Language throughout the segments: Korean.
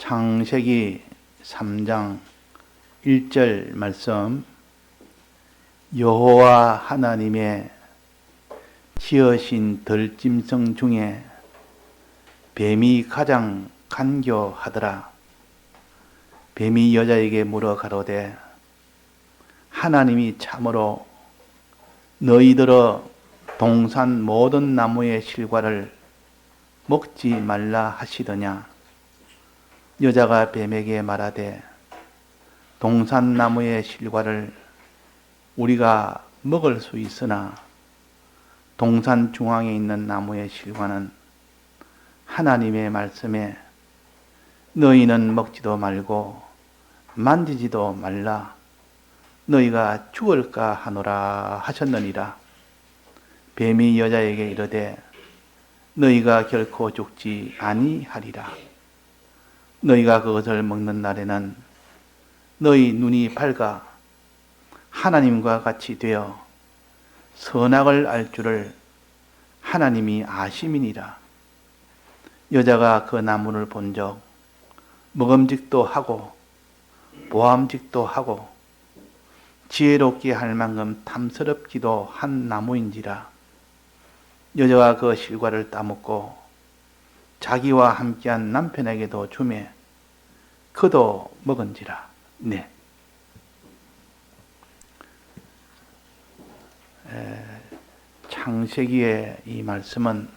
창세기 3장 1절 말씀. 여호와 하나님의 지으신 들짐승 중에 뱀이 가장 간교하더라. 뱀이 여자에게 물어 가로되 하나님이 참으로 너희들어 동산 모든 나무의 실과를 먹지 말라 하시더냐. 여자가 뱀에게 말하되 동산 나무의 실과를 우리가 먹을 수 있으나 동산 중앙에 있는 나무의 실과는 하나님의 말씀에 너희는 먹지도 말고 만지지도 말라 너희가 죽을까 하노라 하셨느니라. 뱀이 여자에게 이르되 너희가 결코 죽지 아니하리라. 너희가 그것을 먹는 날에는 너희 눈이 밝아 하나님과 같이 되어 선악을 알 줄을 하나님이 아심이니라. 여자가 그 나무를 본적 먹음직도 하고 보암직도 하고 지혜롭게 할 만큼 탐스럽기도 한 나무인지라. 여자가 그 실과를 따먹고 자기와 함께한 남편에게도 주매 그도 먹은지라. 네. 창세기의 이 말씀은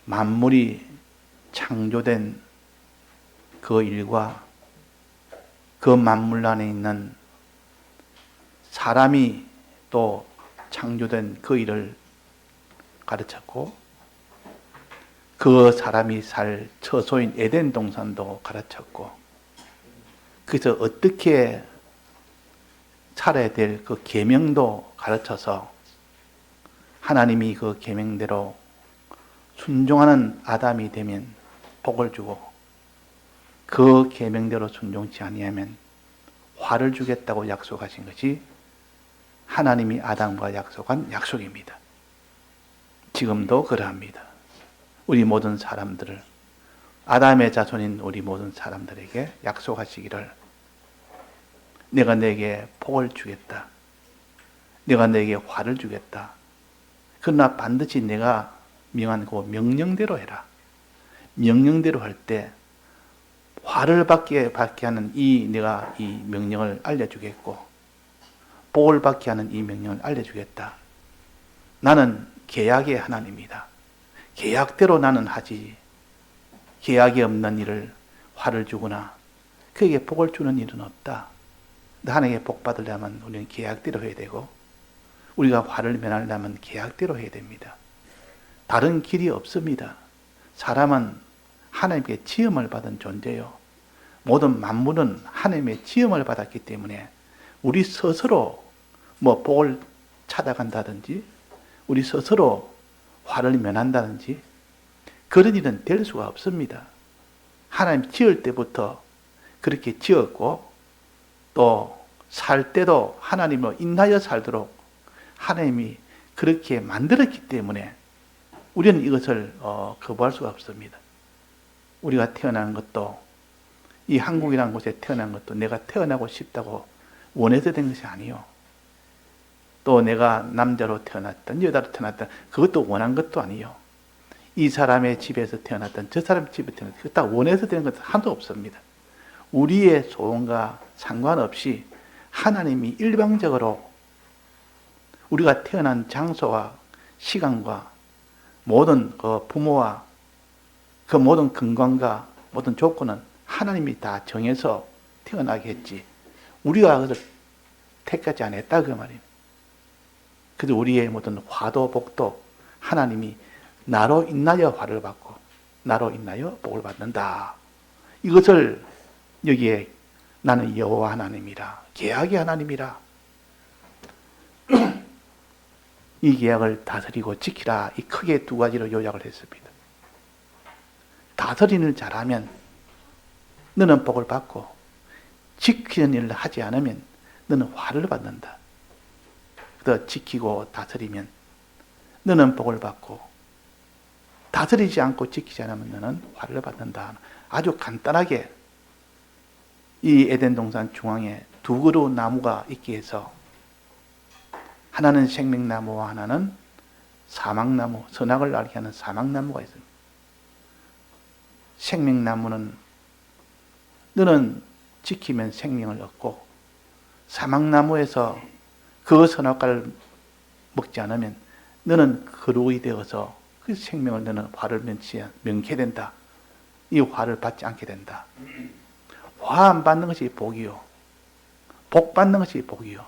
만물이 창조된 그 일과 그 만물 안에 있는 사람이 또 창조된 그 일을 가르쳤고 그 사람이 살 처소인 에덴 동산도 가르쳤고 그래서 어떻게 살아야 될 그 계명도 가르쳐서 하나님이 그 계명대로 순종하는 아담이 되면 복을 주고 그 계명대로 순종치 아니하면 화를 주겠다고 약속하신 것이 하나님이 아담과 약속한 약속입니다. 지금도 그러합니다. 우리 모든 사람들을 아담의 자손인 우리 모든 사람들에게 약속하시기를 내가 내게 복을 주겠다. 내가 내게 화를 주겠다. 그러나 반드시 내가 명한 그 명령대로 해라. 명령대로 할 때 화를 받게 하는 내가 이 명령을 알려주겠고 복을 받게 하는 이 명령을 알려주겠다. 나는 계약의 하나님이다. 계약대로 나는 하지 계약이 없는 일을 화를 주거나 그에게 복을 주는 일은 없다. 하나님께 복 받으려면 우리는 계약대로 해야 되고 우리가 화를 면하려면 계약대로 해야 됩니다. 다른 길이 없습니다. 사람은 하나님께 지음을 받은 존재요. 모든 만물은 하나님의 지음을 받았기 때문에 우리 스스로 복을 찾아간다든지 우리 스스로 화를 면한다든지 그런 일은 될 수가 없습니다. 하나님 지을 때부터 그렇게 지었고 또 살 때도 하나님으로 인하여 살도록 하나님이 그렇게 만들었기 때문에 우리는 이것을 거부할 수가 없습니다. 우리가 태어난 것도 이 한국이라는 곳에 태어난 것도 내가 태어나고 싶다고 원해서 된 것이 아니요. 또 내가 남자로 태어났던 여자로 태어났던 그것도 원한 것도 아니요. 이 사람의 집에서 태어났던 저 사람 집에 태어났던 그거 다 원해서 된 것도 하나도 없습니다. 우리의 소원과 상관없이 하나님이 일방적으로 우리가 태어난 장소와 시간과 모든 그 부모와 그 모든 근관과 모든 조건은 하나님이 다 정해서 태어나게 했지 우리가 그것을 택하지 않았다 그 말입니다. 그래서 우리의 모든 화도 복도 하나님이 나로 인하여 화를 받고 나로 인하여 복을 받는다. 이것을 여기에 나는 여호와 하나님이라 계약의 하나님이라 이 계약을 다스리고 지키라. 이 크게 두 가지로 요약을 했습니다. 다스리는 잘하면 너는 복을 받고 지키는 일을 하지 않으면 너는 화를 받는다. 더 지키고 다스리면 너는 복을 받고 다스리지 않고 지키지 않으면 너는 화를 받는다. 아주 간단하게 이 에덴 동산 중앙에 두 그루 나무가 있게 해서 하나는 생명나무와 하나는 사막나무, 선악을 알게 하는 사막나무가 있습니다. 생명나무는 너는 지키면 생명을 얻고, 사막나무에서 그 선악과를 먹지 않으면 너는 거룩이 되어서 그 생명을 너는 화를 면케 된다. 이 화를 받지 않게 된다. 화 안 받는 것이 복이요, 복 받는 것이 복이요.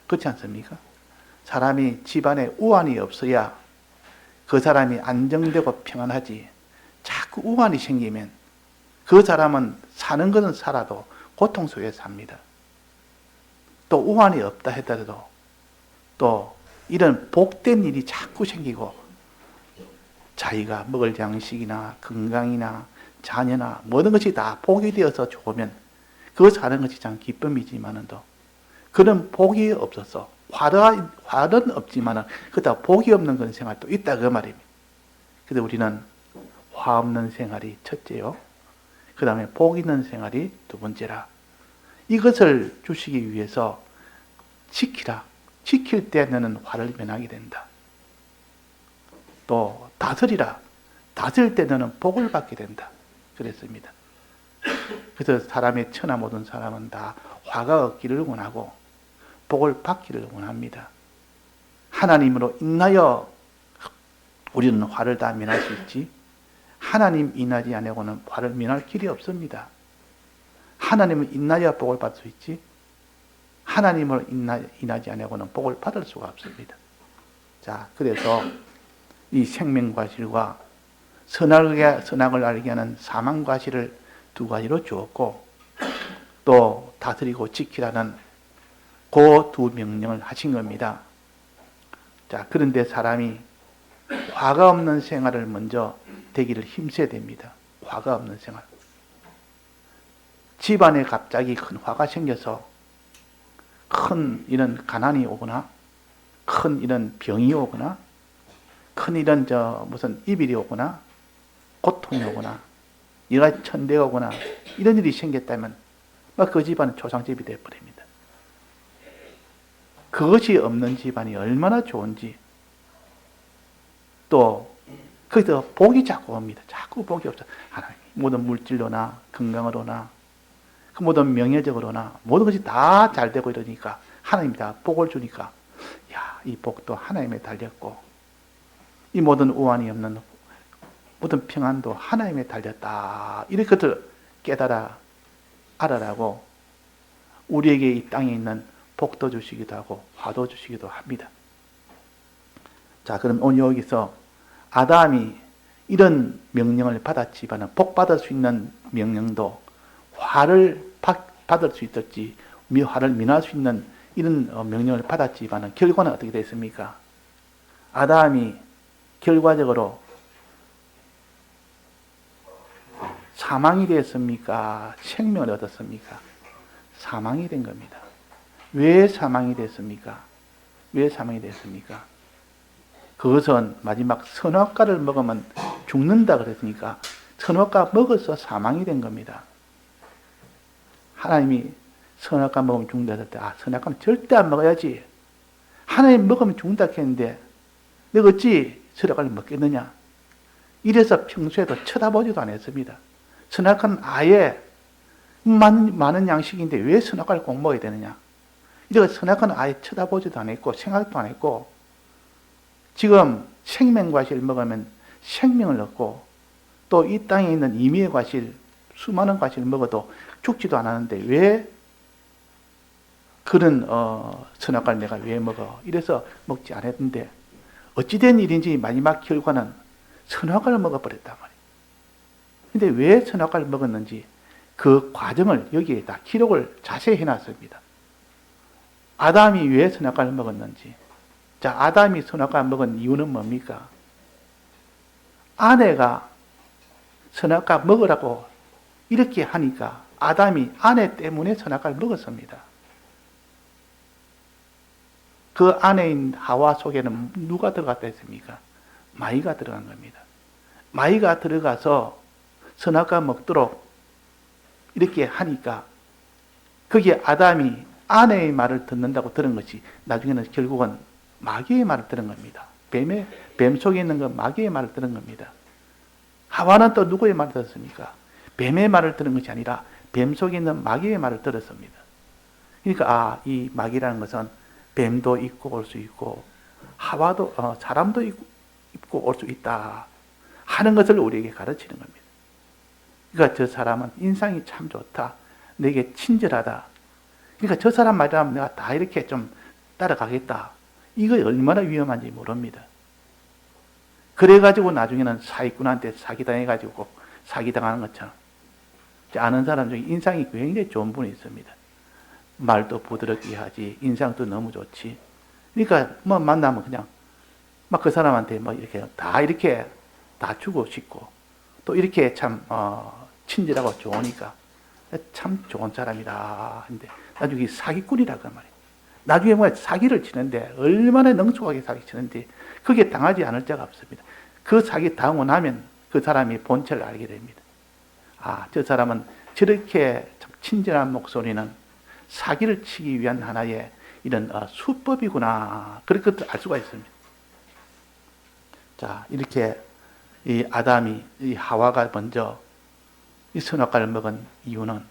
그렇지 않습니까? 사람이 집안에 우환이 없어야 그 사람이 안정되고 평안하지, 자꾸 우환이 생기면 그 사람은 사는 것은 살아도 고통 속에 삽니다. 또 우환이 없다 하더라도 또 이런 복된 일이 자꾸 생기고, 자기가 먹을 양식이나 건강이나 자녀나 모든 것이 다 복이 되어서 좋으면 그 사는 것이 참 기쁨이지만도, 그런 복이 없어서 화는 없지만은 그렇다 복이 없는 그런 생활도 있다 그 말입니다. 그래서 우리는 화 없는 생활이 첫째요, 그 다음에 복 있는 생활이 두 번째라. 이것을 주시기 위해서 지키라. 지킬 때 너는 화를 면하게 된다. 또 다스리라. 다스릴 때 너는 복을 받게 된다. 그랬습니다. 그래서 사람의 천하 모든 사람은 다 화가 없기를 원하고 복을 받기를 원합니다. 하나님으로 인하여 우리는 화를 다 면할 수 있지, 하나님 인하지 아니고는 화를 면할 길이 없습니다. 하나님을 인하여 복을 받을 수 있지, 하나님을 인하지 아니고는 복을 받을 수가 없습니다. 자, 그래서 이 생명과실과 선악을 알게 하는 사망과실을 두 가지로 주었고, 또 다스리고 지키라는 그 두 명령을 하신 겁니다. 자, 그런데 사람이 화가 없는 생활을 먼저 되기를 힘써야 됩니다. 화가 없는 생활. 집안에 갑자기 큰 화가 생겨서 큰 이런 가난이 오거나, 큰 이런 병이 오거나, 큰 이런 무슨 이별이 오거나, 고통이 오거나, 이가 천대가 오거나, 이런 일이 생겼다면 그 집안은 초상집이 되어버립니다. 그것이 없는 집안이 얼마나 좋은지, 또 거기서 복이 자꾸 옵니다. 자꾸 복이 없어. 하나님, 모든 물질로나 건강으로나 그 모든 명예적으로나 모든 것이 다 잘 되고 이러니까 하나님이 다 복을 주니까, 야, 이 복도 하나님에 달렸고, 이 모든 우환이 없는 모든 평안도 하나님에 달렸다. 이렇게 것을 깨달아 알아라고 우리에게 이 땅에 있는 복도 주시기도 하고 화도 주시기도 합니다. 자, 그럼 오늘 여기서 아담이 이런 명령을 받았지만 복 받을 수 있는 명령도 화를 받을 수 있을지, 화를 면할 수 있는 이런 명령을 받았지만 결과는 어떻게 됐습니까? 아담이 결과적으로 사망이 됐습니까? 생명을 얻었습니까? 사망이 된 겁니다. 왜 사망이 됐습니까? 왜 사망이 됐습니까? 그것은 마지막 선악과를 먹으면 죽는다 그랬으니까 선악과 먹어서 사망이 된 겁니다. 하나님이 선악과 먹으면 죽는다 했을 때, 선악과는 절대 안 먹어야지. 하나님 먹으면 죽는다 했는데 내가 어찌 선악과를 먹겠느냐? 이래서 평소에도 쳐다보지도 않았습니다. 선악과는 아예 많은 양식인데 왜 선악과를 꼭 먹어야 되느냐? 이래서 선악과는 아예 쳐다보지도 않았고 생각도 안 했고, 지금 생명과실 먹으면 생명을 얻고, 또 이 땅에 있는 임의의 과실, 수많은 과실을 먹어도 죽지도 않았는데 왜 그런 선악과를 내가 왜 먹어? 이래서 먹지 않았는데 어찌된 일인지 마지막 결과는 선악과를 먹어버렸단 말이에요. 근데 왜 선악과를 먹었는지 그 과정을 여기에 다 기록을 자세히 해놨습니다. 아담이 왜 선악과를 먹었는지. 자, 아담이 선악과를 먹은 이유는 뭡니까? 아내가 선악과 먹으라고 이렇게 하니까 아담이 아내 때문에 선악과를 먹었습니다. 그 아내인 하와 속에는 누가 들어갔다 했습니까? 마귀가 들어간 겁니다. 마귀가 들어가서 선악과 먹도록 이렇게 하니까 거기에 아담이 아내의 말을 듣는다고 들은 것이 나중에는 결국은 마귀의 말을 들은 겁니다. 뱀 속에 있는 건 마귀의 말을 들은 겁니다. 하와는 또 누구의 말을 들었습니까? 뱀의 말을 들은 것이 아니라 뱀 속에 있는 마귀의 말을 들었습니다. 그러니까 이 마귀라는 것은 뱀도 있고 올 수 있고 하와도 사람도 있고 올 수 있다 하는 것을 우리에게 가르치는 겁니다. 그러니까 저 사람은 인상이 참 좋다. 내게 친절하다. 그러니까 저 사람 말이라면 내가 다 이렇게 좀 따라가겠다. 이거 얼마나 위험한지 모릅니다. 그래가지고 나중에는 사기꾼한테 사기당해가지고 사기당하는 것처럼. 아는 사람 중에 인상이 굉장히 좋은 분이 있습니다. 말도 부드럽게 하지, 인상도 너무 좋지. 그러니까 뭐 만나면 그냥 막 그 사람한테 뭐 이렇게 다 주고 싶고 또 이렇게 참 친절하고 좋으니까 참 좋은 사람이다. 근데 나중에 사기꾼이라고 말이에요. 나중에 뭐 사기를 치는데 얼마나 능숙하게 사기 치는데 그게 당하지 않을 자가 없습니다. 그 사기 당하고 나면 그 사람이 본체를 알게 됩니다. 저 사람은 저렇게 참 친절한 목소리는 사기를 치기 위한 하나의 이런 수법이구나. 그렇게 알 수가 있습니다. 자, 이렇게 이 아담이, 이 하와가 먼저 이 선악과를 먹은 이유는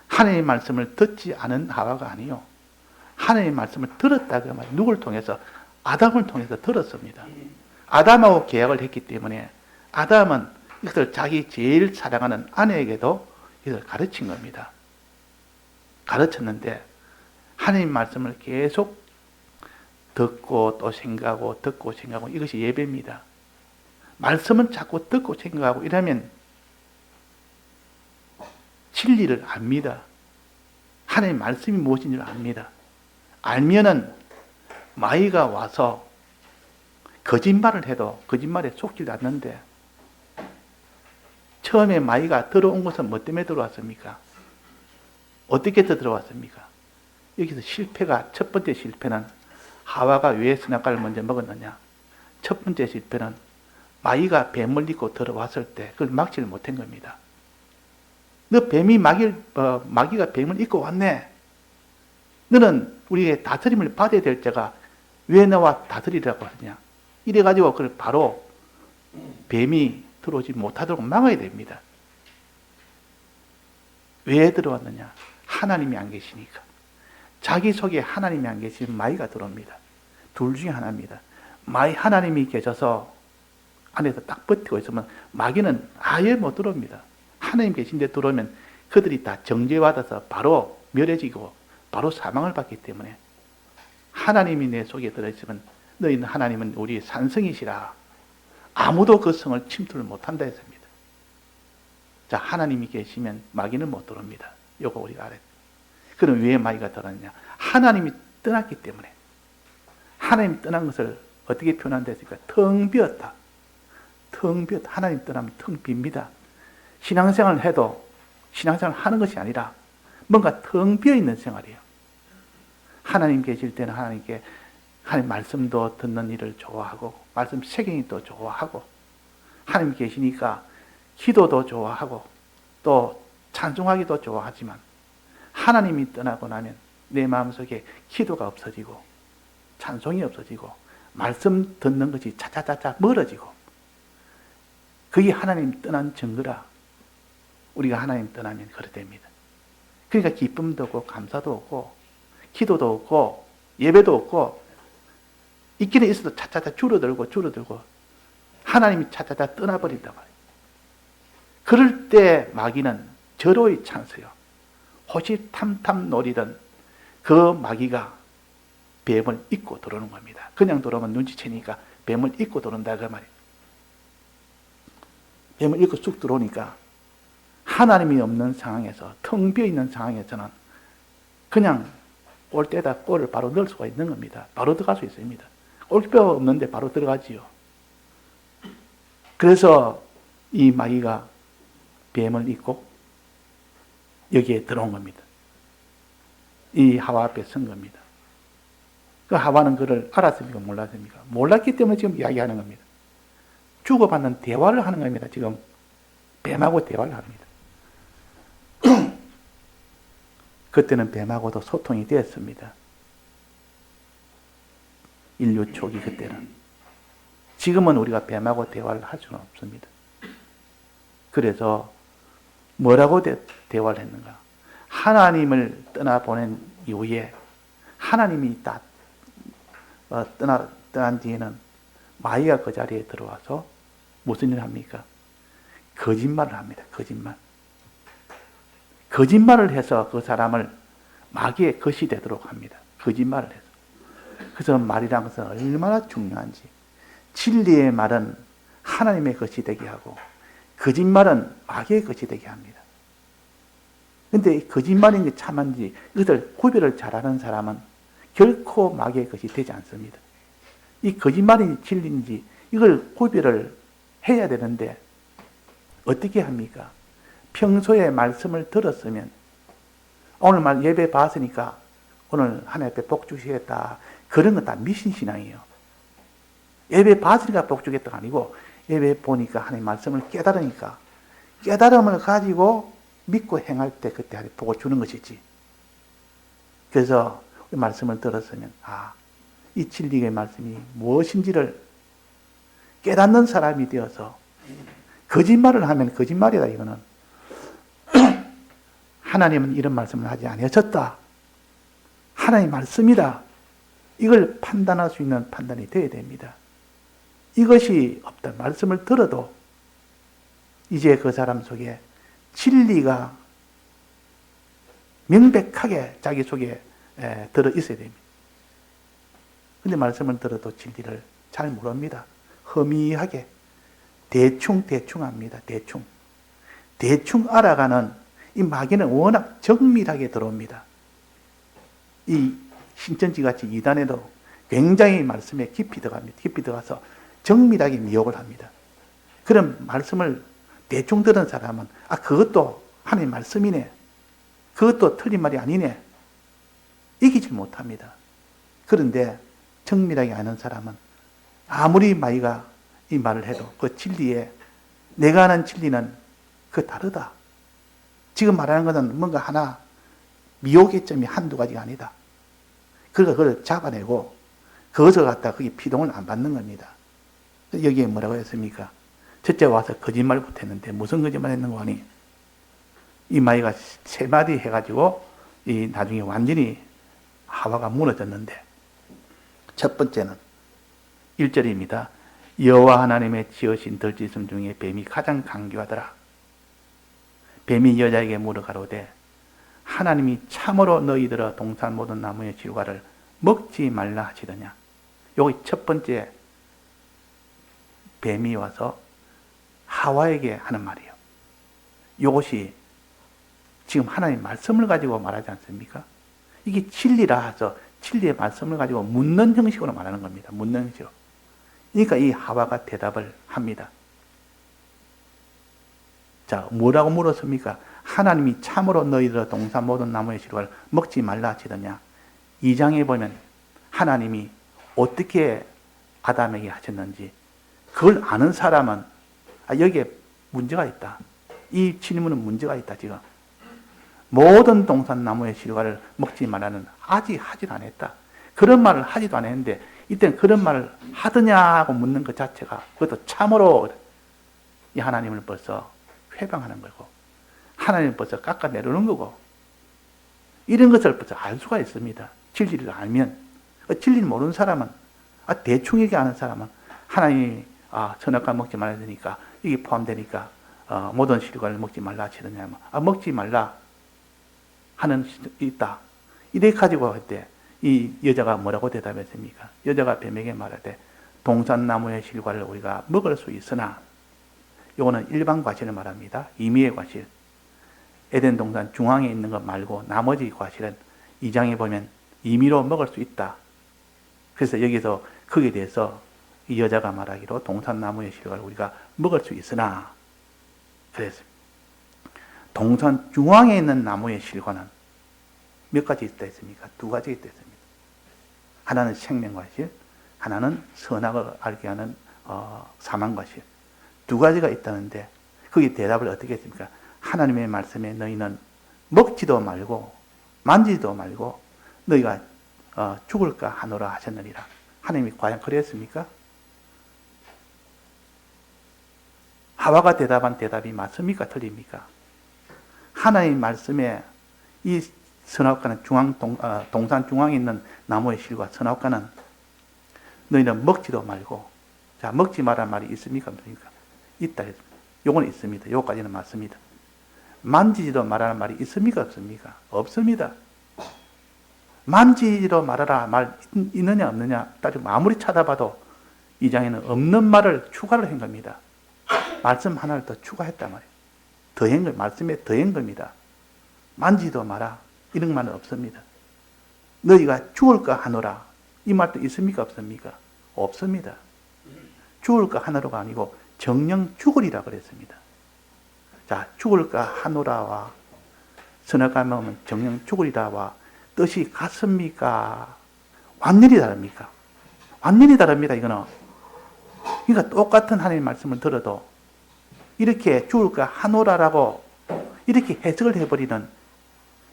하나님의 말씀을 듣지 않은 하와가 아니요. 하나님의 말씀을 들었다고 말이에요. 누굴 통해서? 아담을 통해서 들었습니다. 아담하고 계약을 했기 때문에 아담은 이것을 자기 제일 사랑하는 아내에게도 이것을 가르친 겁니다. 가르쳤는데 하나님 말씀을 계속 듣고 또 생각하고 듣고 생각하고 이것이 예배입니다. 말씀은 자꾸 듣고 생각하고 이러면 진리를 압니다. 하나님 말씀이 무엇인지를 압니다. 알면은 마귀가 와서 거짓말을 해도 거짓말에 속지 않는데 처음에 마귀가 들어온 것은 뭐 때문에 들어왔습니까? 어떻게 들어왔습니까? 여기서 실패가 첫 번째 실패는 하와가 왜 선악과를 먼저 먹었느냐? 첫 번째 실패는 마귀가 뱀을 입고 들어왔을 때 그걸 막지를 못한 겁니다. 너 뱀이 마귀가 뱀을 입고 왔네. 너는 우리의 다스림을 받아야 될 자가 왜 나와 다스리라고 하느냐? 이래가지고 그걸 바로 뱀이 들어오지 못하도록 막아야 됩니다. 왜 들어왔느냐? 하나님이 안 계시니까. 자기 속에 하나님이 안 계시면 마귀가 들어옵니다. 둘 중에 하나입니다. 하나님이 계셔서 안에서 딱 버티고 있으면 마귀는 아예 못 들어옵니다. 하나님 계신데 들어오면 그들이 다 정죄받아서 바로 멸해지고 바로 사망을 받기 때문에 하나님이 내 속에 들어있으면 너희는 하나님은 우리의 산성이시라. 아무도 그 성을 침투를 못한다 했습니다. 자, 하나님이 계시면 마귀는 못 들어옵니다. 요거 우리가 알아야 돼요. 그럼 왜 마귀가 들어왔냐? 하나님이 떠났기 때문에. 하나님이 떠난 것을 어떻게 표현한다 했습니까? 텅 비었다. 텅 비었다. 하나님 떠나면 텅 빕니다. 신앙생활을 해도 신앙생활을 하는 것이 아니라 뭔가 텅 비어있는 생활이에요. 하나님 계실 때는 하나님께 하나님 말씀도 듣는 일을 좋아하고 말씀 새기기도 좋아하고 하나님 계시니까 기도도 좋아하고 또 찬송하기도 좋아하지만 하나님이 떠나고 나면 내 마음속에 기도가 없어지고 찬송이 없어지고 말씀 듣는 것이 차차차차 멀어지고 그게 하나님 떠난 증거라. 우리가 하나님 떠나면 그렇게 됩니다. 그러니까 기쁨도 없고 감사도 없고 기도도 없고 예배도 없고 있기는 있어도 차차차 줄어들고 하나님이 차차차 떠나버린단 말이에요. 그럴 때 마귀는 절호의 찬스요. 호시탐탐 노리던 그 마귀가 뱀을 입고 들어오는 겁니다. 그냥 들어오면 눈치채니까 뱀을 입고 들어온다 그 말이에요. 뱀을 입고 쑥 들어오니까 하나님이 없는 상황에서 텅 비어있는 상황에서는 그냥 골대에다 골을 바로 넣을 수가 있는 겁니다. 바로 들어갈 수 있습니다. 골뼈가 없는데 바로 들어가지요. 그래서 이 마귀가 뱀을 입고 여기에 들어온 겁니다. 이 하와 앞에 선 겁니다. 그 하와는 그를 알았습니까? 몰랐습니까? 몰랐기 때문에 지금 이야기하는 겁니다. 주고받는 대화를 하는 겁니다. 지금 뱀하고 대화를 합니다. 그때는 뱀하고도 소통이 되었습니다. 인류 초기 그때는. 지금은 우리가 뱀하고 대화를 할 수는 없습니다. 그래서 뭐라고 대화를 했는가? 하나님을 떠나보낸 이후에 하나님이 다 떠난 뒤에는 마귀가 그 자리에 들어와서 무슨 일을 합니까? 거짓말을 합니다. 거짓말을 해서 그 사람을 마귀의 것이 되도록 합니다. 거짓말을 해서. 그래서 말이란 것은 얼마나 중요한지. 진리의 말은 하나님의 것이 되게 하고 거짓말은 마귀의 것이 되게 합니다. 그런데 거짓말인지 참한지 이것을 구별을 잘하는 사람은 결코 마귀의 것이 되지 않습니다. 이 거짓말인지 진리인지 이걸 구별을 해야 되는데 어떻게 합니까? 평소에 말씀을 들었으면 오늘 말 예배 봤으니까 오늘 하나님 앞에 복 주시겠다. 그런 건 다 미신신앙이에요. 예배 봤으니까 복 주겠다가 아니고 예배 보니까 하나님 말씀을 깨달으니까 깨달음을 가지고 믿고 행할 때 그때 하나님 복을 주는 것이지. 그래서 말씀을 들었으면 이 진리의 말씀이 무엇인지를 깨닫는 사람이 되어서 거짓말을 하면 거짓말이다 이거는. 하나님은 이런 말씀을 하지 아니하셨다. 하나님 말씀이다. 이걸 판단할 수 있는 판단이 되어야 됩니다. 이것이 없다. 말씀을 들어도 이제 그 사람 속에 진리가 명백하게 자기 속에 들어 있어야 됩니다. 근데 말씀을 들어도 진리를 잘 모릅니다. 허미하게 대충 합니다. 대충 알아가는 이 마귀는 워낙 정밀하게 들어옵니다. 이 신천지같이 이단에도 굉장히 말씀에 깊이 들어갑니다. 깊이 들어가서 정밀하게 미혹을 합니다. 그런 말씀을 대충 들은 사람은 그것도 하나님 말씀이네. 그것도 틀린 말이 아니네. 이기질 못합니다. 그런데 정밀하게 아는 사람은 아무리 마귀가 이 말을 해도 그 진리에 내가 아는 진리는 그 다르다. 지금 말하는 것은 뭔가 하나 미혹의 점이 한두 가지가 아니다. 그러니까 그걸 잡아내고 그것을 갖다 거기 피동을 안 받는 겁니다. 여기에 뭐라고 했습니까? 첫째 와서 거짓말부터 했는데 무슨 거짓말 했는 거 아니? 이 마귀가 세 마디 해가지고 이 나중에 완전히 하와가 무너졌는데 첫 번째는 1절입니다. 여호와 하나님의 지으신 들짐승 중에 뱀이 가장 강교하더라. 뱀이 여자에게 물어 가로되 하나님이 참으로 너희들아 동산 모든 나무의 실과를 먹지 말라 하시더냐. 여기 첫 번째 뱀이 와서 하와에게 하는 말이에요. 이것이 지금 하나님 말씀을 가지고 말하지 않습니까? 이게 진리라 해서 진리의 말씀을 가지고 묻는 형식으로 말하는 겁니다. 묻는 형식으로. 그러니까 이 하와가 대답을 합니다. 자, 뭐라고 물었습니까? 하나님이 참으로 너희들 동산 모든 나무의 실과를 먹지 말라 하시더냐. 2장에 보면 하나님이 어떻게 아담에게 하셨는지 그걸 아는 사람은 여기에 문제가 있다. 이 질문은 문제가 있다 지금. 모든 동산 나무의 실과를 먹지 말라는 아직 하지도 않았다. 그런 말을 하지도 않았는데 이때는 그런 말을 하더냐고 묻는 것 자체가 그것도 참으로 이 하나님을 벌써 회방하는 거고 하나님을 벌써 깎아내리는 거고 이런 것을 벌써 알 수가 있습니다. 진리를 알면. 진리를 모르는 사람은 대충 얘기하는 사람은 하나님이 선악과 먹지 말아야 되니까 이게 포함되니까 모든 실과를 먹지 말라 하시더냐. 먹지 말라 하는 있다. 이래 가지고 할 때 이 여자가 뭐라고 대답했습니까? 여자가 뱀에게 말하되 동산나무의 실과를 우리가 먹을 수 있으나 이거는 일반 과실을 말합니다. 임의의 과실. 에덴 동산 중앙에 있는 것 말고 나머지 과실은 2장에 보면 임의로 먹을 수 있다. 그래서 여기서 거기에 대해서 이 여자가 말하기로 동산나무의 실과를 우리가 먹을 수 있으나 그랬습니다. 동산 중앙에 있는 나무의 실과는 몇 가지 있다 했습니까? 2가지 있다 했습니다. 하나는 생명과실, 하나는 선악을 알게 하는 사망과실. 두 가지가 있다는데 거기 대답을 어떻게 했습니까? 하나님의 말씀에 너희는 먹지도 말고 만지지도 말고 너희가 죽을까 하노라 하셨느니라. 하나님이 과연 그랬습니까? 하와가 대답한 대답이 맞습니까? 틀립니까? 하나님 말씀에 이 선악과는 동산 중앙에 있는 나무의 실과 선악과는 너희는 먹지도 말고, 자, 먹지 말란 말이 있습니까? 없습니까? 있다 했습니다. 요건 있습니다. 요까지는 맞습니다. 만지지도 말라는 말이 있습니까? 없습니까? 없습니다. 만지지도 말아라 말 있느냐 없느냐 따지고 아무리 찾아봐도 이 장에는 없는 말을 추가를 한 겁니다. 말씀 하나를 더 추가했단 말이에요. 더한 거, 말씀에 더한 겁니다. 만지도 마라 이런 말은 없습니다. 너희가 죽을까 하노라 이 말도 있습니까? 없습니까? 없습니다. 죽을까 하노라가 아니고 정령 죽으리라 그랬습니다. 자, 죽을까 하노라와 선악과 먹으면 정령 죽으리라와 뜻이 같습니까? 완전히 다릅니까? 완전히 다릅니다. 이거는. 그러니까 똑같은 하나님의 말씀을 들어도 이렇게 죽을까 하노라라고 이렇게 해석을 해버리는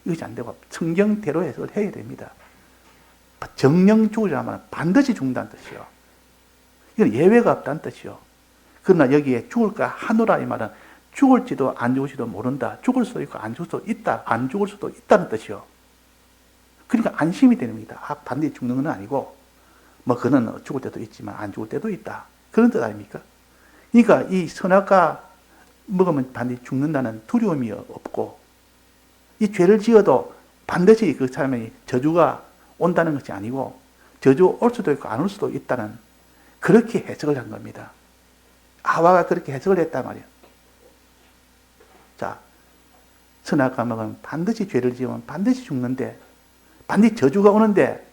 이것이 안 되고 성경대로 해석을 해야 됩니다. 정령 죽으리라면 반드시 죽는다는 뜻이요. 이건 예외가 없다는 뜻이요. 그러나 여기에 죽을까 하노라 이 말은 죽을지도 안 죽을지도 모른다. 죽을 수도 있고 안 죽을 수도 있다. 안 죽을 수도 있다는 뜻이요. 그러니까 안심이 됩니다. 반드시 죽는 건 아니고 뭐 그는 죽을 때도 있지만 안 죽을 때도 있다. 그런 뜻 아닙니까? 그러니까 이 선악과 먹으면 반드시 죽는다는 두려움이 없고 이 죄를 지어도 반드시 그 사람의 저주가 온다는 것이 아니고 저주 올 수도 있고 안 올 수도 있다는 그렇게 해석을 한 겁니다. 하와가 그렇게 해석을 했단 말이에요. 자, 선악과 먹으면 반드시 죄를 지으면 반드시 죽는데 반드시 저주가 오는데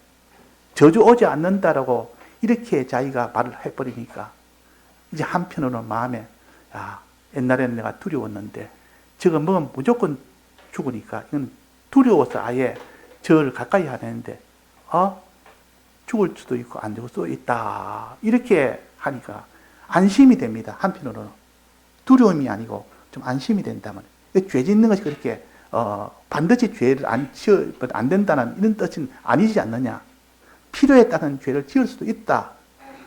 저주 오지 않는다라고 이렇게 자기가 말을 해버리니까 이제 한편으로는 마음에 야, 옛날에는 내가 두려웠는데 저거 먹으면 무조건 죽으니까 이건 두려워서 아예 저를 가까이 하는데 죽을 수도 있고 안 죽을 수도 있다 이렇게 하니까 안심이 됩니다. 한편으로는 두려움이 아니고 좀 안심이 된다면 죄 짓는 것이 그렇게 반드시 죄를 안 된다는 이런 뜻은 아니지 않느냐. 필요에 따른 죄를 지을 수도 있다.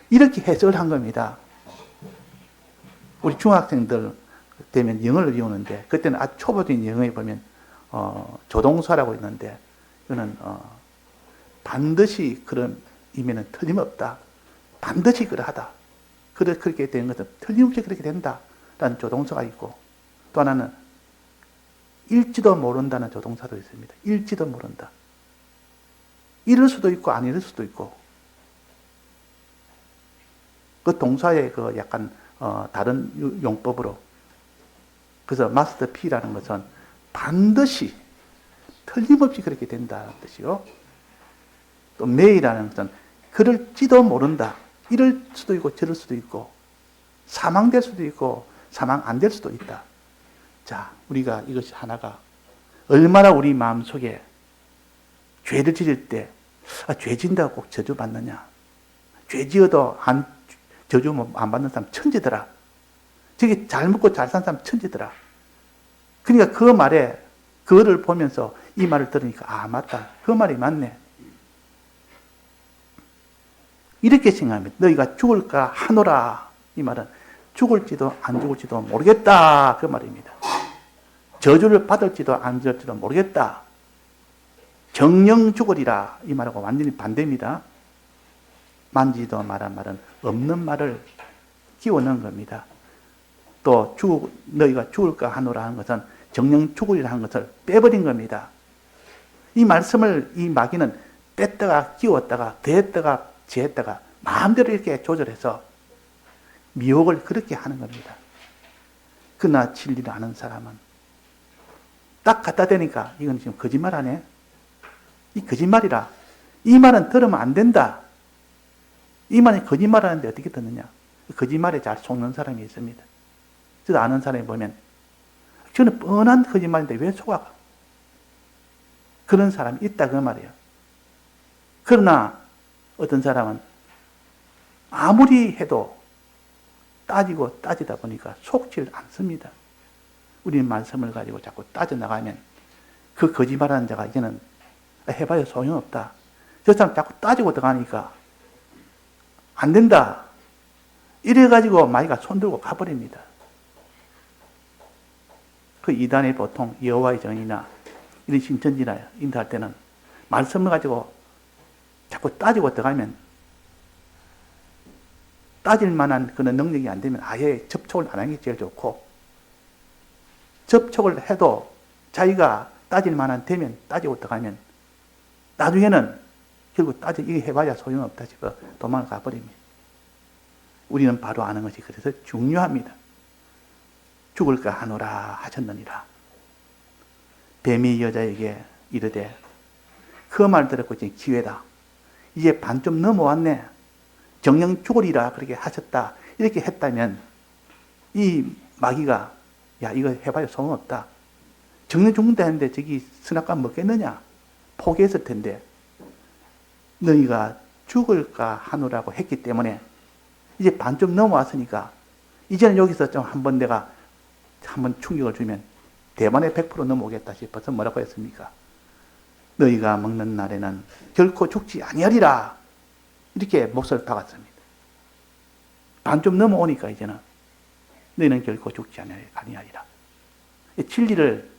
이렇게 해석을 한 겁니다. 우리 중학생들 되면 영어를 배우는데 그때는 아주 초보적인 영어에 보면 조동사라고 있는데 이거는 반드시 그런 의미는 틀림없다. 반드시 그러하다. 그렇게 되는 것은 틀림없이 그렇게 된다. 라는 조동사가 있고 또 하나는 일지도 모른다는 조동사도 있습니다. 일지도 모른다. 이럴 수도 있고 안 이럴 수도 있고 그 동사의 그 약간 다른 용법으로 그래서 마스터 P라는 것은 반드시 틀림없이 그렇게 된다는 뜻이요. 또 may라는 것은 그럴지도 모른다. 이럴 수도 있고 저럴 수도 있고 사망될 수도 있고 사망 안 될 수도 있다. 자, 우리가 이것이 하나가 얼마나 우리 마음속에 죄를 지을 때 죄 진다고 꼭 저주 받느냐. 죄 지어도 저주 안 받는 사람 천지더라. 저게 잘 먹고 잘 산 사람 천지더라. 그러니까 그 말에 그거를 보면서 이 말을 들으니까 맞다. 그 말이 맞네. 이렇게 생각합니다. 너희가 죽을까 하노라. 이 말은 죽을지도 안 죽을지도 모르겠다. 그 말입니다. 저주를 받을지도 안 받을지도 모르겠다. 정령 죽으리라. 이 말하고 완전히 반대입니다. 만지도 말한 말은 없는 말을 끼워 넣은 겁니다. 또 너희가 죽을까 하노라 하는 것은 정령 죽으리라 하는 것을 빼버린 겁니다. 이 말씀을 이 마귀는 뺐다가 끼웠다가 더했다가 제했다가 마음대로 이렇게 조절해서 미혹을 그렇게 하는 겁니다. 그러나 진리를 아는 사람은 딱 갖다 대니까 이건 지금 거짓말하네. 이 거짓말이라. 이 말은 들으면 안 된다. 이 말이 거짓말하는데 어떻게 듣느냐. 거짓말에 잘 속는 사람이 있습니다. 저도 아는 사람이 보면 저는 뻔한 거짓말인데 왜 속아? 그런 사람이 있다 그 말이에요. 그러나 어떤 사람은 아무리 해도 따지고 따지다 보니까 속질 않습니다. 우리는 말씀을 가지고 자꾸 따져나가면 그 거짓말하는 자가 이제는 해봐야 소용없다. 저 사람 자꾸 따지고 들어가니까 안 된다. 이래가지고 마귀가 손들고 가버립니다. 그 이단에 보통 여호와의 정이나 이런 신천지나 인도할 때는 말씀을 가지고 자꾸 따지고 들어가면 따질 만한 그런 능력이 안 되면 아예 접촉을 안 하는 게 제일 좋고, 접촉을 해도 자기가 따질 만한 되면 따지고 들어가면 나중에는 결국 이게 해봐야 소용없다 싶어 도망을 가버립니다. 우리는 바로 아는 것이 그래서 중요합니다. 죽을까 하노라 하셨느니라. 뱀이 여자에게 이르되 그 말 듣고 이제 기회다. 이제 반쯤 넘어왔네. 정녕 죽으리라 그렇게 하셨다. 이렇게 했다면 이 마귀가 야 이거 해봐야 소용없다. 정녕 죽는다 했는데 저기 선악과 먹겠느냐. 포기했을 텐데 너희가 죽을까 하노라고 했기 때문에 이제 반쯤 넘어왔으니까 이제는 여기서 좀 한번 내가 한번 충격을 주면 대만에 100% 넘어오겠다 싶어서 뭐라고 했습니까? 너희가 먹는 날에는 결코 죽지 아니하리라. 이렇게 몫을 박았습니다. 반쯤 넘어오니까 이제는 너희는 결코 죽지 아니하리라. 진리를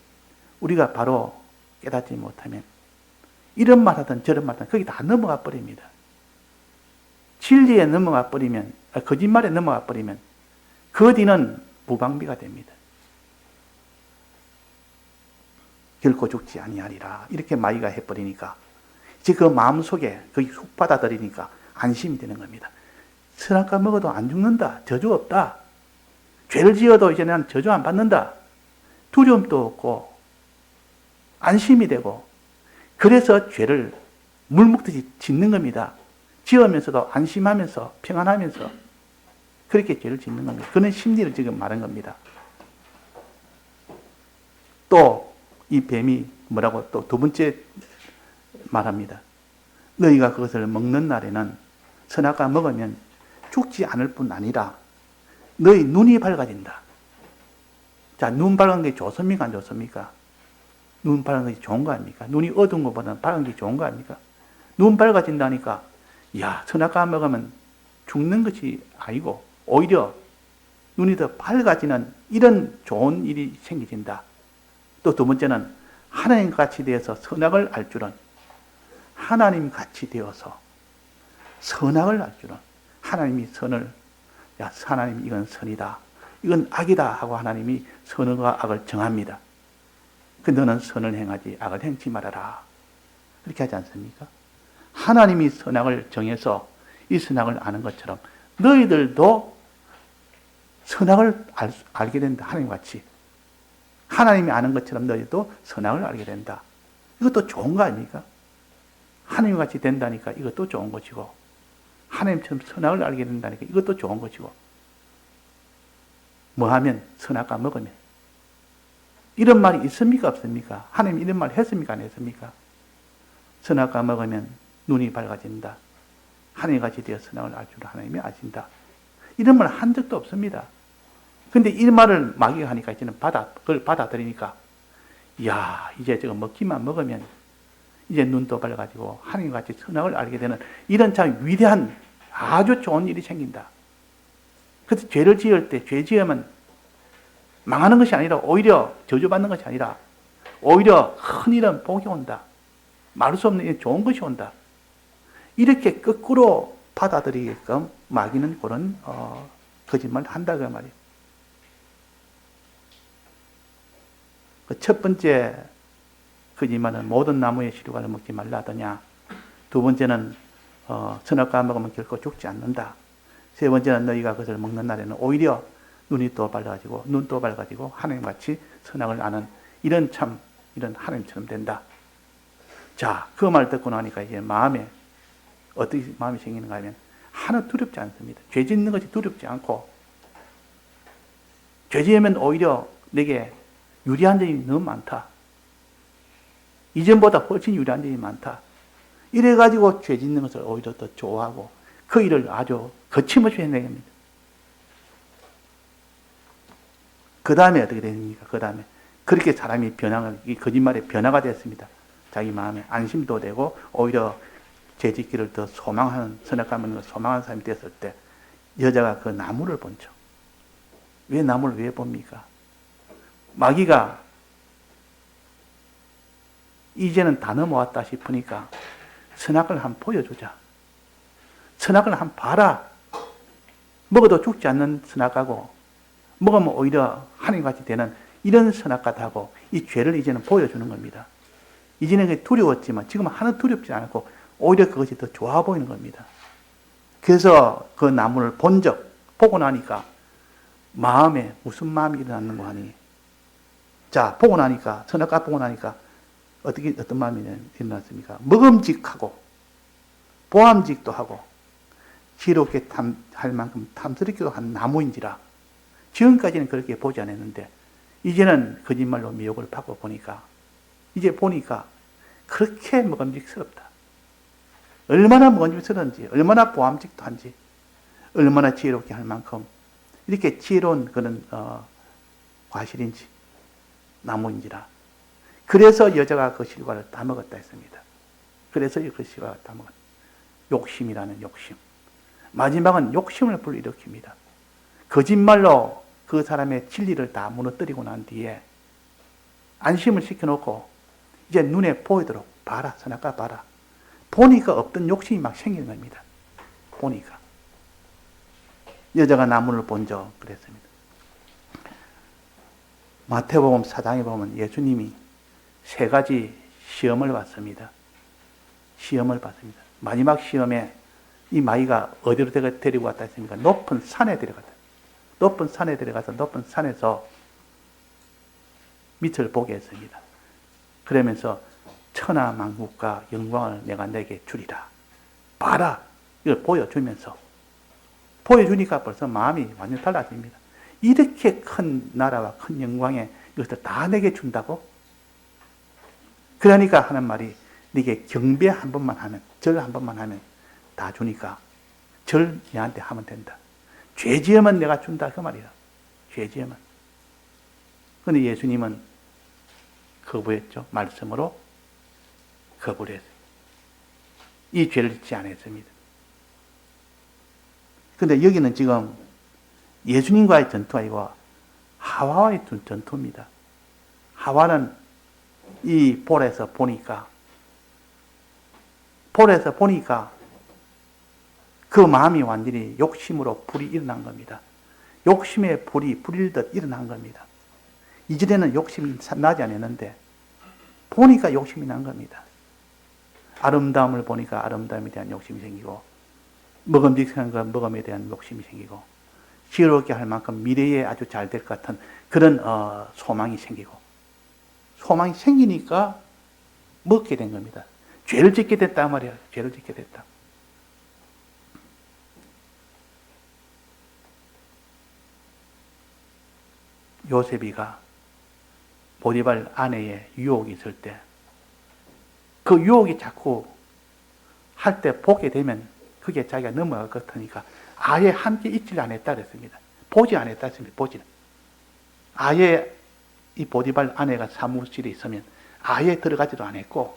우리가 바로 깨닫지 못하면 이런 말 하든 저런 말 하든 거기 다 넘어가 버립니다. 진리에 넘어가 버리면, 거짓말에 넘어가 버리면 그 뒤는 무방비가 됩니다. 결코 죽지 아니하리라. 이렇게 마귀가 해버리니까 이제 그 마음속에 거기 훅 받아들이니까 안심이 되는 겁니다. 선악과 먹어도 안 죽는다. 저주 없다. 죄를 지어도 이제 난 저주 안 받는다. 두려움도 없고 안심이 되고 그래서 죄를 물 먹듯이 짓는 겁니다. 지으면서도 안심하면서 평안하면서 그렇게 죄를 짓는 겁니다. 그런 심리를 지금 말한 겁니다. 또 이 뱀이 뭐라고 또 두 번째 말합니다. 너희가 그것을 먹는 날에는 선악과 먹으면 죽지 않을 뿐 아니라 너희 눈이 밝아진다. 자, 눈 밝은 게 좋습니까? 안 좋습니까? 눈 밝은 것이 좋은 거 아닙니까? 눈이 어두운 것보다는 밝은 게 좋은 거 아닙니까? 눈 밝아진다니까 야, 선악과 먹으면 죽는 것이 아니고 오히려 눈이 더 밝아지는 이런 좋은 일이 생기진다. 또 두 번째는 하나님 같이 되어서 선악을 알 줄은 하나님 같이 되어서 선악을 알 줄은 하나님이 선을 야 하나님 이건 선이다. 이건 악이다 하고 하나님이 선과 악을 정합니다. 그 너는 선을 행하지 악을 행치 말아라. 그렇게 하지 않습니까? 하나님이 선악을 정해서 이 선악을 아는 것처럼 너희들도 선악을 알게 된다. 하나님같이. 하나님이 아는 것처럼 너희도 선악을 알게 된다. 이것도 좋은 거 아닙니까? 하나님같이 된다니까 이것도 좋은 것이고 하나님처럼 선악을 알게 된다니까 이것도 좋은 것이고 뭐 하면 선악과 먹으면 이런 말이 있습니까? 없습니까? 하나님 이런 말 했습니까? 안 했습니까? 선악과 먹으면 눈이 밝아진다. 하나님같이 되어 선악을 알 줄 하나님이 아신다. 이런 말 한 적도 없습니다. 근데 이 말을 마귀가 하니까 이제는 그걸 받아들이니까 이야 이제 저거 먹기만 먹으면 이제 눈도 밝아지고 하나님같이 선악을 알게 되는 이런 참 위대한 아주 좋은 일이 생긴다. 그래서 죄를 지을 때 죄 지으면 망하는 것이 아니라 오히려 저주받는 것이 아니라 오히려 큰 일은 복이 온다. 말할 수 없는 좋은 것이 온다. 이렇게 거꾸로 받아들이게끔 마귀는 그런 거짓말을 한다 그 말이에요. 그 첫 번째 거짓말은 모든 나무의 시루가를 먹지 말라 하더냐. 두 번째는 선악과 먹으면 결코 죽지 않는다. 세 번째는 너희가 그것을 먹는 날에는 오히려 눈이 또 밝아지고 눈도 밝아지고 하나님같이 선악을 아는 이런 하나님처럼 된다. 자, 그 말 듣고 나니까 이제 마음에 어떻게 마음이 생기는가 하면 하나 두렵지 않습니다. 죄 짓는 것이 두렵지 않고 죄 지으면 오히려 내게 유리한 점이 너무 많다. 이전보다 훨씬 유리한 점이 많다. 이래가지고 죄 짓는 것을 오히려 더 좋아하고 그 일을 아주 거침없이 해내게 합니다. 그 다음에 어떻게 됩니까? 그 다음에 그렇게 사람이 이 거짓말에 변화가 됐습니다. 자기 마음에 안심도 되고 오히려 죄짓기를 더 소망하는, 선악하는 걸 소망하는 사람이 됐을 때 여자가 그 나무를 본죠. 왜 나무를 왜 봅니까? 마귀가 이제는 다 넘어왔다 싶으니까 선악을 한번 보여주자. 선악을 한번 봐라. 먹어도 죽지 않는 선악하고 먹으면 오히려 하늘같이 되는 이런 선악과도 이 죄를 이제는 보여주는 겁니다. 이전에 그게 두려웠지만 지금은 하나도 두렵지 않고 오히려 그것이 더 좋아 보이는 겁니다. 그래서 그 나무를 보고 나니까 마음에 무슨 마음이 일어났는가 하니, 자, 보고 나니까, 선악과 보고 나니까 어떤 마음이 일어났습니까? 먹음직하고 보암직도 하고 지혜롭게 할 만큼 탐스럽기도 한 나무인지라. 지금까지는 그렇게 보지 않았는데 이제는 거짓말로 미혹을 받고 보니까 이제 보니까 그렇게 먹음직스럽다. 얼마나 먹음직스러운지, 얼마나 보암직도 한지, 얼마나 지혜롭게 할 만큼 이렇게 지혜로운 그런 과실인지, 나무인지라. 그래서 여자가 그 실과를 다 먹었다 했습니다. 그래서 그 실과를 다 먹었다. 욕심이라는 욕심. 마지막은 욕심을 불러일으킵니다. 거짓말로 그 사람의 진리를 다 무너뜨리고 난 뒤에 안심을 시켜놓고 이제 눈에 보이도록 봐라, 선악과 봐라. 보니까 없던 욕심이 막 생기는 겁니다. 보니까. 여자가 나무를 본적 그랬습니다. 마태복음 4장에 보면 예수님이 3가지 시험을 받습니다. 시험을 받습니다. 마지막 시험에 이 마귀가 어디로 데리고 갔다 했습니까? 높은 산에 데려갔다. 높은 산에 데려가서 높은 산에서 밑을 보게 했습니다. 그러면서 천하 만국과 영광을 내가 내게 주리라. 봐라. 이걸 보여주면서 보여주니까 벌써 마음이 완전 달라집니다. 이렇게 큰 나라와 큰 영광에 이것을 다 내게 준다고? 그러니까 하는 말이 네게 경배 한 번만 하면, 절 한 번만 하면 다 주니까 절 내한테 하면 된다. 죄 지으면 내가 준다 그 말이야. 죄 지으면. 그런데 예수님은 거부했죠. 말씀으로 거부를 했어요. 이 죄를 짓지 않았습니다. 그런데 여기는 지금 예수님과의 전투가 아니고 하와와의 전투입니다. 하와는 이 볼에서 보니까 그 마음이 완전히 욕심으로 불이 일어난 겁니다. 욕심의 불이 불일듯 일어난 겁니다. 이전에는 욕심이 나지 않았는데 보니까 욕심이 난 겁니다. 아름다움을 보니까 아름다움에 대한 욕심이 생기고, 먹음직한 것 먹음에 대한 욕심이 생기고, 지혜롭게 할 만큼 미래에 아주 잘 될 것 같은 그런 소망이 생기고, 소망이 생기니까 먹게 된 겁니다. 죄를 짓게 됐단 말이에요. 죄를 짓게 됐다. 요셉이가 보디발 아내의 유혹이 있을 때 그 유혹이 자꾸 할 때 보게 되면 그게 자기가 넘어갈 것 같으니까 아예 함께 있지를 않았다 그랬습니다. 보지 않았다 했습니다. 보지는. 아예 이 보디발 아내가 사무실에 있으면 아예 들어가지도 않았고,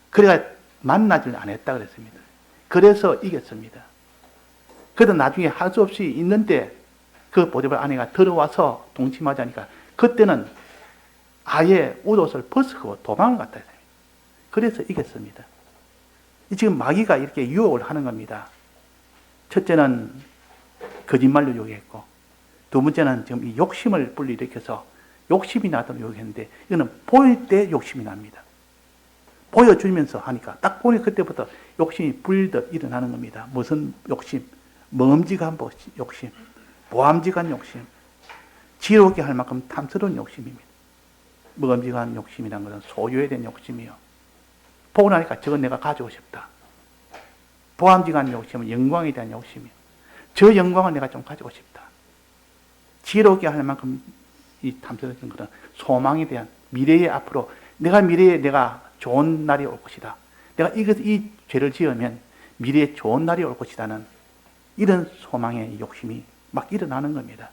그래가 만나지를 않았다 그랬습니다. 그래서 이겼습니다. 그래도 나중에 할 수 없이 있는데 그 보디발 아내가 들어와서 동침하자니까 그때는 아예 옷을 벗고 도망을 갔다 했어요. 그래서 이겼습니다. 지금 마귀가 이렇게 유혹을 하는 겁니다. 첫째는 거짓말로 유혹했고, 두 번째는 지금 이 욕심을 불러일으켜서 욕심이 나도록 유혹했는데, 이거는 보일 때 욕심이 납니다. 보여주면서 하니까 딱 보니 그때부터 욕심이 불듯 일어나는 겁니다. 무슨 욕심? 먹음직한 욕심, 보암직한 욕심, 지혜롭게 할 만큼 탐스러운 욕심입니다. 먹음직한 욕심이라는 것은 소유에 대한 욕심이요. 보고 나니까 저건 내가 가지고 싶다. 보암직한 욕심은 영광에 대한 욕심이요. 저 영광을 내가 좀 가지고 싶다. 지혜롭게 할 만큼 이 탐스러운 것은 소망에 대한, 미래에 앞으로 미래에 내가 좋은 날이 올 것이다. 내가 이 죄를 지으면 미래에 좋은 날이 올 것이다는 이런 소망의 욕심이 막 일어나는 겁니다.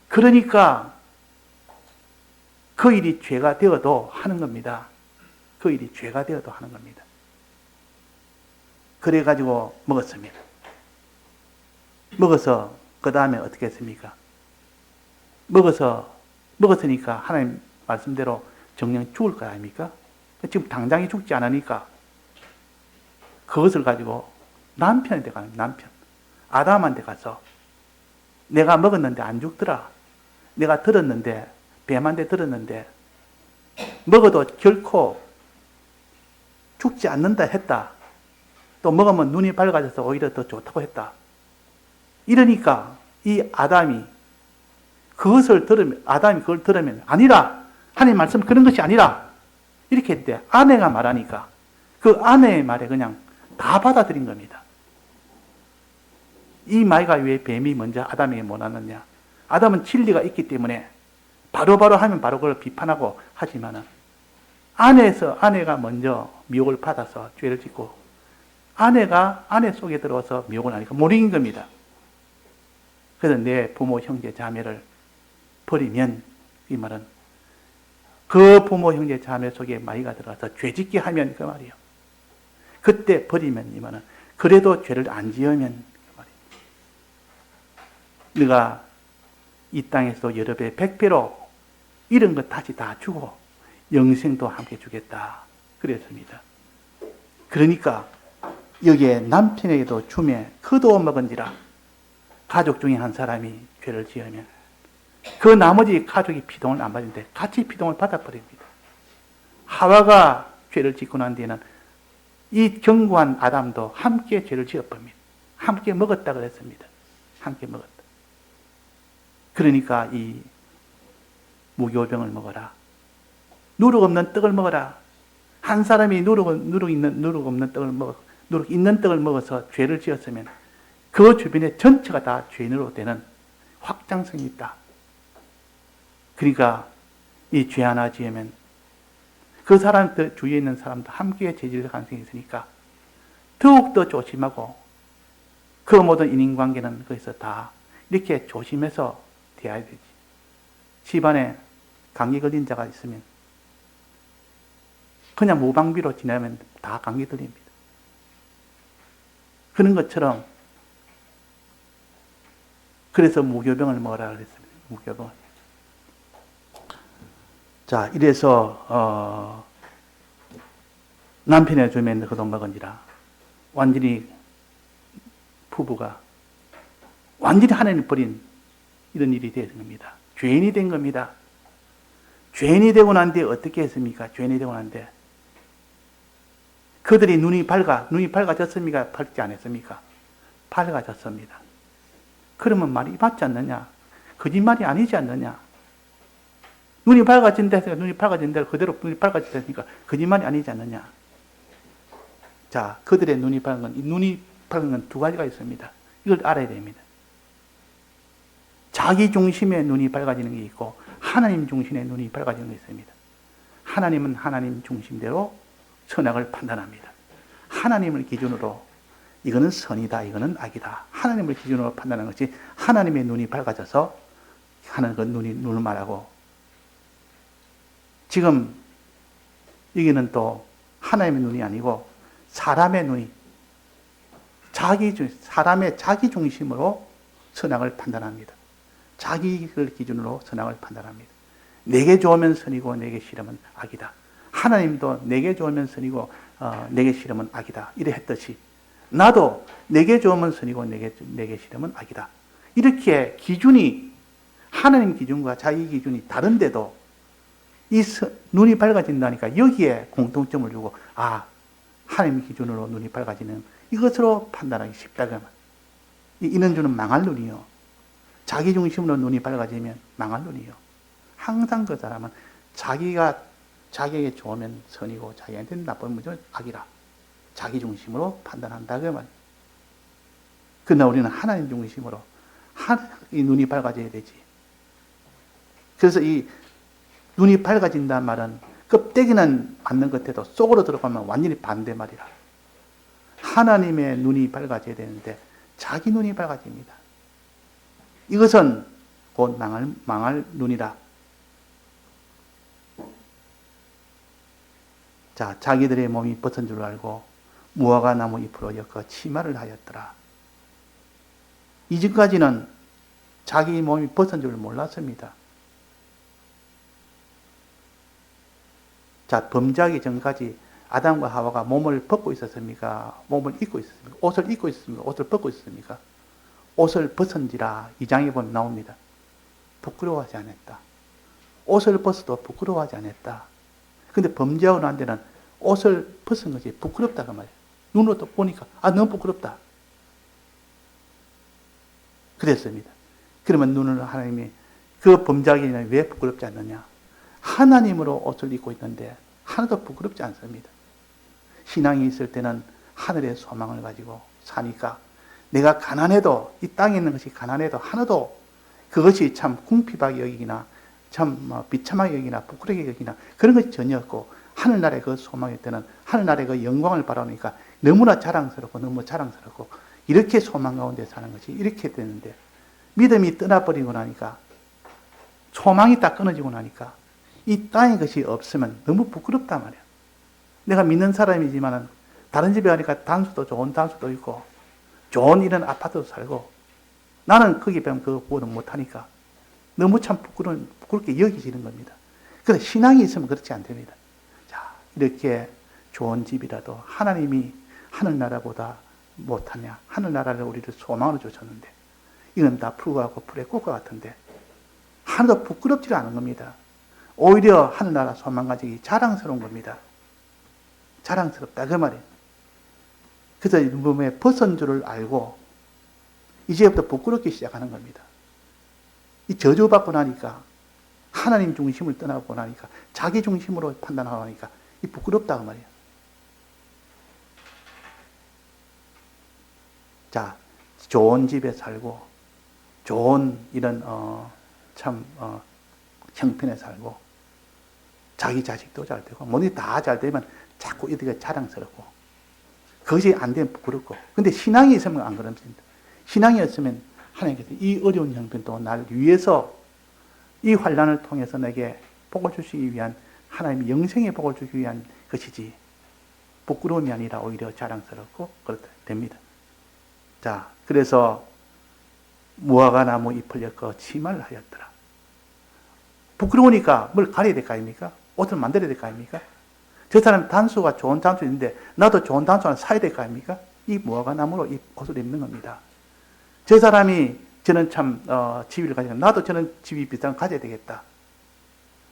그러니까 그 일이 죄가 되어도 하는 겁니다. 그 일이 죄가 되어도 하는 겁니다. 그래가지고 먹었습니다. 먹어서 그 다음에 어떻게 했습니까? 먹었으니까 하나님 말씀대로 정령 죽을 거 아닙니까? 지금 당장에 죽지 않으니까 그것을 가지고 남편한테 가는 남편. 아담한테 가서 내가 먹었는데 안 죽더라. 내가 들었는데, 뱀한테 들었는데 먹어도 결코 죽지 않는다 했다. 또 먹으면 눈이 밝아져서 오히려 더 좋다고 했다. 이러니까 이 아담이 그걸 들으면 아니라, 하나님 말씀 그런 것이 아니라 이렇게 했대. 아내가 말하니까 그 아내의 말에 그냥 다 받아들인 겁니다. 이 말과 왜 뱀이 먼저 아담에게 못 왔느냐? 아담은 진리가 있기 때문에 바로바로 하면 바로 그걸 비판하고 하지만은 아내가 먼저 미혹을 받아서 죄를 짓고 아내가 아내 속에 들어와서 미혹을 하니까 못 이긴 겁니다. 그래서 내 부모, 형제, 자매를 버리면, 이 말은 그 부모, 형제, 자매 속에 마귀가 들어가서 죄 짓게 하면 그 말이에요. 그때 버리면, 이 말은 그래도 죄를 안 지으면 그 말이에요. 네가 이 땅에서 여러 배, 100배로 이런 것 다시 다 주고 영생도 함께 주겠다. 그랬습니다. 그러니까 여기에 남편에게도 주매 그도 먹은지라. 가족 중에 한 사람이 죄를 지으면 그 나머지 가족이 피동을 안 받는데 같이 피동을 받아버립니다. 하와가 죄를 짓고 난 뒤에는 이 견고한 아담도 함께 죄를 지어버립니다. 함께 먹었다 그랬습니다. 함께 먹었다. 그러니까 이 무교병을 먹어라. 누룩 없는 떡을 먹어라. 한 사람이 누룩 없는 떡을 먹어서 죄를 지었으면 그 주변에 전체가 다 죄인으로 되는 확장성이 있다. 그러니까 이 죄 하나 지으면 그 사람 주위에 있는 사람도 함께 죄질 가능성이 있으니까 더욱더 조심하고 그 모든 인인관계는 거기서 다 이렇게 조심해서 대해야 되지. 집안에 감기 걸린 자가 있으면 그냥 무방비로 지내면 다 감기 걸립니다. 그런 것처럼 그래서 무교병을 먹으라 그랬습니다. 무교병을. 자, 이래서 남편의 주면 그도 먹은지라 완전히 부부가 완전히 하나님 버린 이런 일이 된 겁니다. 죄인이 된 겁니다. 죄인이 되고 난 뒤에 어떻게 했습니까? 죄인이 되고 난 뒤에 그들이 눈이 밝아졌습니까? 밝지 않았습니까? 밝아졌습니다. 그러면 말이 맞지 않느냐? 거짓말이 아니지 않느냐? 눈이 밝아진다 했으니까 눈이 밝아진 대로 그대로 눈이 밝아졌으니까 거짓말이 아니지 않느냐? 자, 그들의 눈이 밝은 건 두 가지가 있습니다. 이걸 알아야 됩니다. 자기 중심의 눈이 밝아지는 게 있고 하나님 중심의 눈이 밝아지는 게 있습니다. 하나님은 하나님 중심대로 선악을 판단합니다. 하나님을 기준으로 이거는 선이다, 이거는 악이다. 하나님을 기준으로 판단하는 것이 하나님의 눈이 밝아져서 하는 그 눈을 말하고 지금 여기는 또 하나님의 눈이 아니고 사람의 눈이 사람의 자기 중심으로 선악을 판단합니다. 자기를 기준으로 선악을 판단합니다. 내게 좋으면 선이고 내게 싫으면 악이다. 하나님도 내게 좋으면 선이고 내게 싫으면 악이다. 이래 했듯이 나도 내게 좋으면 선이고 내게 싫으면 악이다. 이렇게 기준이 하나님 기준과 자기 기준이 다른데도 이 눈이 밝아진다니까 여기에 공통점을 주고 하나님 기준으로 눈이 밝아지는 이것으로 판단하기 쉽다. 이는주는 망할 눈이요. 자기 중심으로 눈이 밝아지면 망할 눈이요. 항상 그 사람은 자기에게 좋으면 선이고 자기한테는 나쁘면 악이라. 자기 중심으로 판단한다. 그 말. 그러나 우리는 하나님 중심으로 이 눈이 밝아져야 되지. 그래서 이 눈이 밝아진다는 말은 껍데기는 맞는 것 같아도 속으로 들어가면 완전히 반대 말이라. 하나님의 눈이 밝아져야 되는데 자기 눈이 밝아집니다. 이것은 곧 망할 눈이라. 자, 자기들의 몸이 벗은 줄 알고 무화과 나무 잎으로 엮어 치마를 하였더라. 이전까지는 자기 몸이 벗은 줄 몰랐습니다. 자, 범죄하기 전까지 아담과 하와가 몸을 벗고 있었습니까? 몸을 입고 있었습니까? 옷을 입고 있었습니까? 옷을 벗고 있었습니까? 옷을 벗은지라 2장에 보면 나옵니다. 부끄러워하지 않았다. 옷을 벗어도 부끄러워하지 않았다. 근데 범죄하고 난 데는 옷을 벗은 것이 부끄럽다고 말이에요. 눈으로 또 보니까 너무 부끄럽다. 그랬습니다. 그러면 눈을 하나님이 그 범죄하기는 왜 부끄럽지 않느냐? 하나님으로 옷을 입고 있는데 하나도 부끄럽지 않습니다. 신앙이 있을 때는 하늘의 소망을 가지고 사니까 내가 가난해도 이 땅에 있는 것이 가난해도 하나도 그것이 참 궁핍하게 여기기나 참 비참하게 여기나 부끄럽게 여기나 그런 것이 전혀 없고 하늘나라의 그 소망일 때는 하늘나라의 그 영광을 바라보니까 너무나 자랑스럽고 너무 자랑스럽고 이렇게 소망 가운데 사는 것이 이렇게 되는데 믿음이 떠나버리고 나니까 소망이 딱 끊어지고 나니까 이 땅의 것이 없으면 너무 부끄럽단 말이야. 내가 믿는 사람이지만은 다른 집에 가니까 단수도 좋은 단수도 있고 좋은 이런 아파트도 살고 나는 거기 배면 그거는 못하니까 너무 참 부끄럽게 여기지는 겁니다. 그래서 신앙이 있으면 그렇지 않답니다. 자, 이렇게 좋은 집이라도 하나님이 하늘나라보다 못하냐? 하늘나라를 우리를 소망으로 주셨는데 이건 다 풀과하고 풀의 꽃과 같은데 하나도 부끄럽지 않은 겁니다. 오히려 하늘나라 소망 가지기 자랑스러운 겁니다. 자랑스럽다 그 말이에요. 그래서 몸에 벗은 줄을 알고 이제부터 부끄럽기 시작하는 겁니다. 이 저주받고 나니까 하나님 중심을 떠나고 나니까 자기 중심으로 판단하고 나니까 이 부끄럽다 그 말이에요. 자, 좋은 집에 살고 좋은 이런 형편에 살고 자기 자식도 잘 되고 뭐니 다 잘 되면 자꾸 이렇게 자랑스럽고 그것이 안 되면 부끄럽고 근데 신앙이 있으면 안 그렇습니다. 신앙이 없으면 하나님께서 이 어려운 형편도 날 위해서 이 환난을 통해서 내게 복을 주시기 위한 하나님의 영생의 복을 주기 위한 것이지 부끄러움이 아니라 오히려 자랑스럽고 그렇다 됩니다. 자, 그래서 무화과 나무 잎을 엮어 치마를 하였더라. 부끄러우니까 뭘 가려야 될 거 아닙니까? 옷을 만들어야 될 거 아닙니까? 저 사람 단수가 좋은 단수 있는데 나도 좋은 단수 하나 사야 될 거 아닙니까? 이 무화과 나무로 이 옷을 입는 겁니다. 저 사람이 저는 참 집을 가지고 나도 저는 집이 비싼 거 가져야 되겠다.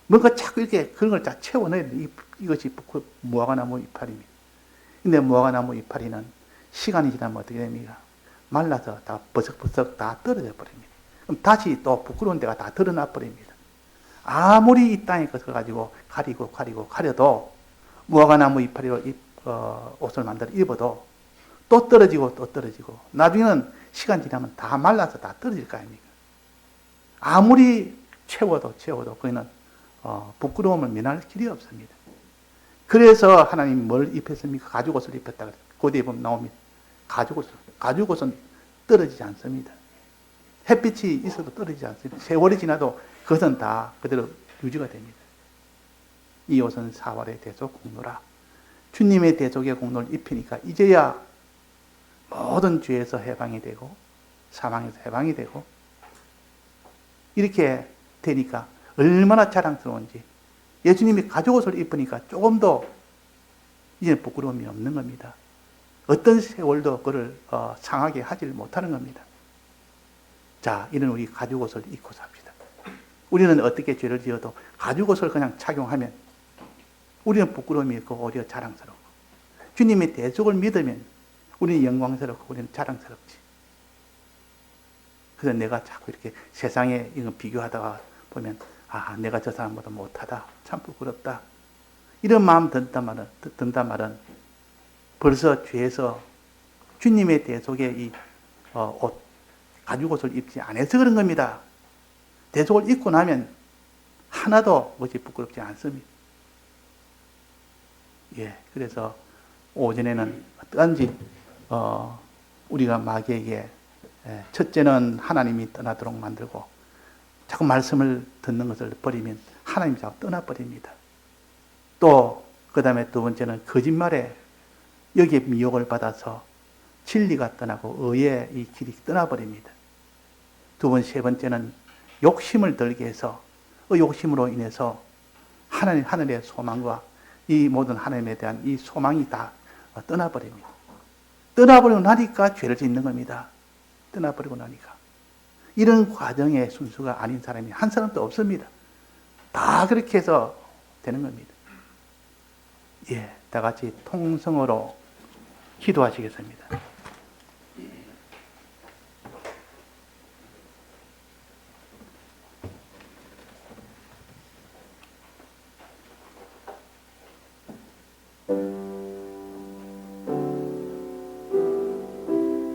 뭔가 자꾸 이렇게 그런 걸 다 채워 넣어야 돼. 이것이 무화과 나무 이파리입니다. 근데 무화과 나무 이파리는 시간이 지나면 어떻게 됩니까? 말라서 다 버석버석 다 떨어져 버립니다. 그럼 다시 또 부끄러운 데가 다 드러나 버립니다. 아무리 이 땅의 것을 가지고 가려도 무화과 나무 이파리로 옷을 만들어 입어도 또 떨어지고 나중에는 시간 지나면 다 말라서 다 떨어질 거 아닙니까? 아무리 채워도 거기는 부끄러움을 면할 길이 없습니다. 그래서 하나님이 뭘 입혔습니까? 가죽옷을 입혔다. 고대에 보면 나옵니다. 가죽옷은 떨어지지 않습니다. 햇빛이 있어도 떨어지지 않습니다. 세월이 지나도 그것은 다 그대로 유지가 됩니다. 이 옷은 사활의 대속 공로라. 주님의 대속의 공로를 입히니까 이제야 모든 죄에서 해방이 되고 사망에서 해방이 되고 이렇게 되니까 얼마나 자랑스러운지 예수님이 가죽옷을 입으니까 조금 더 이제 부끄러움이 없는 겁니다. 어떤 세월도 그를 상하게 하지 못하는 겁니다. 자, 이런 우리 가죽옷을 입고 삽시다. 우리는 어떻게 죄를 지어도 가죽옷을 그냥 착용하면 우리는 부끄러움이 있고 오히려 자랑스럽고 주님의 대속을 믿으면 우리는 영광스럽고 우리는 자랑스럽지. 그래서 내가 자꾸 이렇게 세상에 이거 비교하다가 보면 내가 저 사람보다 못하다. 참 부끄럽다. 이런 마음 든단 말은 벌써 죄에서 주님의 대속에 이 가죽옷을 입지 않아서 그런 겁니다. 대속을 입고 나면 하나도 뭐지 부끄럽지 않습니다. 예, 그래서 오전에는 어떠한지 우리가 마귀에게 첫째는 하나님이 떠나도록 만들고 자꾸 말씀을 듣는 것을 버리면 하나님 자꾸 떠나버립니다. 또 그 다음에 두 번째는 거짓말에 여기에 미혹을 받아서 진리가 떠나고 의의 이 길이 떠나버립니다. 세 번째는 욕심을 들게 해서 그 욕심으로 인해서 하늘의 소망과 이 모든 하나님에 대한 이 소망이 다 떠나버립니다. 떠나버리고 나니까 죄를 짓는 겁니다. 떠나버리고 나니까. 이런 과정의 순수가 아닌 사람이 한 사람도 없습니다. 다 그렇게 해서 되는 겁니다. 예, 다 같이 통성으로 기도하시겠습니다.